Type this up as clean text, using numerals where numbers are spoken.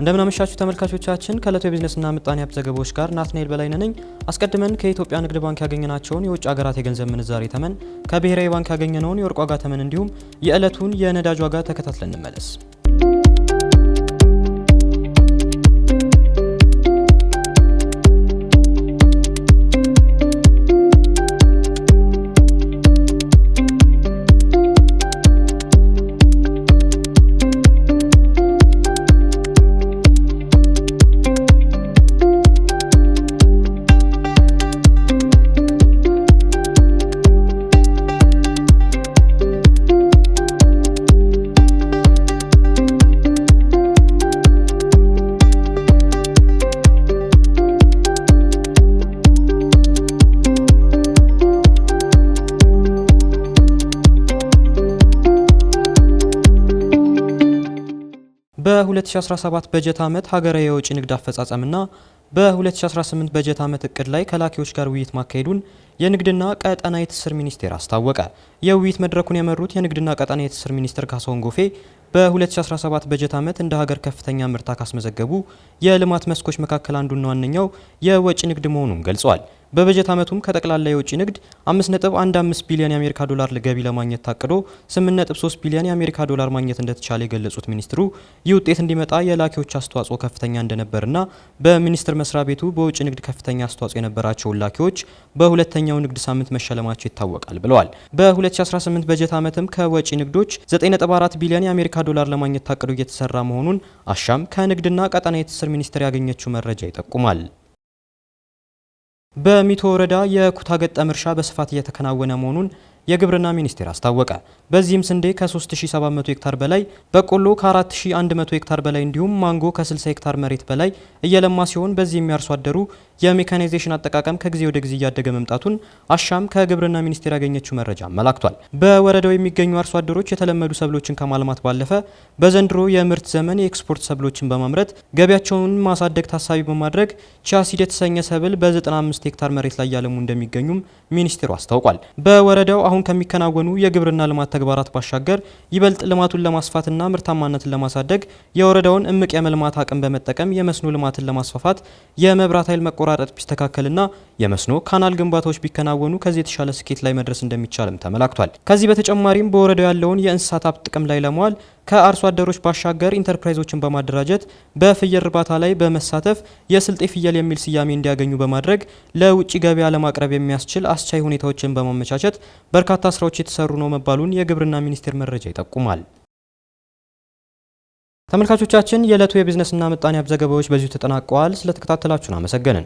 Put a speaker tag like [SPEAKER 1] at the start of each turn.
[SPEAKER 1] እንደምን አመሻችሁ ተመልካቾቻችን። ከዕለቱ የቢዝነስና ምጣኔ ሀብት ዘገባዎች ጋር ናትናኤል በላይነህ ነኝ። አስቀድመን ከኢትዮጵያ ንግድ ባንክ ያገኘናቸውን የውጭ ሀገራት የገንዘብ ምንዛሬ ተመን፣ ከብሔራዊ ባንክ ያገኘነውን የወርቅ ዋጋ ተመን እንዲሁም የዕለቱን የነዳጅ ዋጋ ተከታትለን እንመለስ። በ2017 በጀት ዓመት ሀገራዊ የውጭ ንግድ አፈጻጸምና በ2018 በጀት ዓመት እቅድ ላይ ከላኪዎች ጋር ውይይት ማካሄዱን የንግድና ቀጠናዊ ትስስር ሚኒስቴር አስታወቀ። የውይይት መድረኩን የመሩት የንግድና ቀጠናዊ ትስስር ሚኒስትር ካሳሁን ጎፌ በ2017 በጀት ዓመት እንደ ሀገር ከፍተኛ ምርታ ካስመዘገቡ የልማት መስኮች መካከል አንዱና ዋነኛው የወጪ ንግድ መሆኑን ገልጸዋል። በበጀት ዓመቱም ከጠቅላላ የውጭ ንግድ 5.15 ቢሊዮን የአሜሪካ ዶላር ገቢ ለማግኘት ታቅዶ 8.3 ቢሊዮን የአሜሪካ ዶላር ማግኘት እንደተቻለ የገለጹት ሚኒስትሩ ይህ ውጤት እንዲመጣ የላኪዎች አስተዋጽኦ ከፍተኛ እንደነበርና በሚኒስቴር መስሪያ ቤቱ በውጭ ንግድ ከፍተኛ አስተዋጽኦ የነበራቸው ላኪዎች በሁለተኛው ንግድ ሳምንት መሸለማቸው ይታወቃል ብለዋል። በ2018 በጀት ዓመትም ከወጪ ንግዶች 9.4 ቢሊዮን የአሜሪካ ዶላር ለማግኘት ታቅዶ እየተሰራ መሆኑን አሻም ከንግድና ቀጠናዊ ትስስር ሚኒስቴር ያገኘችው መረጃ ይጠቁማል። በሚቶ ወረዳ የኩታ ገጠም እርሻ በስፋት እየተከናወነ መሆኑን የግብርና ሚኒስቴር አስታወቀ። በዚህም ስንዴ ከ3700 ሄክታር በላይ፣ በቆሎ ከ4100 ሄክታር በላይ እንዲሁም ማንጎ ከ60 ሄክታር መሬት በላይ እየለማ ሲሆን በዚህም ያርሶ አደሩ የሜካናይዜሽን አጠቃቀም ከጊዜ ወደ ጊዜ እያደገ መምጣቱን አሻም ከግብርና ሚኒስቴር ያገኘችው መረጃ አመላክቷል። በወረዳው የሚገኙ አርሶ አደሮች የተለመዱ ሰብሎችን ከማልማት ባለፈ በዘንድሮ የምርት ዘመን የኤክስፖርት ሰብሎችን በማምረት ገቢያቸውን ማሳደግ ታሳቢ በማድረግ ቻሲድ የተሰኘ ሰብል በ95 ሄክታር መሬት ላይ ያለሙ እንደሚገኙም ሚኒስቴሩ አስታውቋል። በወረዳው አሁን ከሚከናወኑ የግብርና ልማት ተግባራት ባሻገር ይበልጥ ልማቱን ለማስፋትና ምርታማነትን ለማሳደግ የወረዳውን እምቅ የመልማት አቅም በመጠቀም የመስኖ ልማትን ለማስፋፋት የመብራት ኃይል መቆራረጥ ቢስተካከልና የመስኖ ካናል ግንባታዎች ቢከናወኑ ከዚህ የተሻለ ስኬት ላይ መድረስ እንደሚቻልም ተመላክቷል። ከዚህ በተጨማሪም በወረዳው ያለውን የእንስሳት ሀብት ጥቅም ላይ ለመዋል ከአርሶ አደሮች ባሻገር ኢንተርፕራይዞችን በማደራጀት በፍየል እርባታ ላይ በመሳተፍ የስልጤ ፍየል የሚል ስያሜ እንዲያገኙ በማድረግ ለውጭ ገበያ ለማቅረብ የሚያስችል አስቻይ ሁኔታዎችን በማመቻቸት በርካታ ስራዎች የተሰሩ ነው መባሉን የግብርና ሚኒስቴር መረጃ ይጠቁማል። ተመልካቾቻችን፣ የዕለቱ የቢዝነስና ምጣኔ ሀብት ዘገባዎች በዚሁ ተጠናቀዋል። ስለተከታተላችሁን አመሰገንን።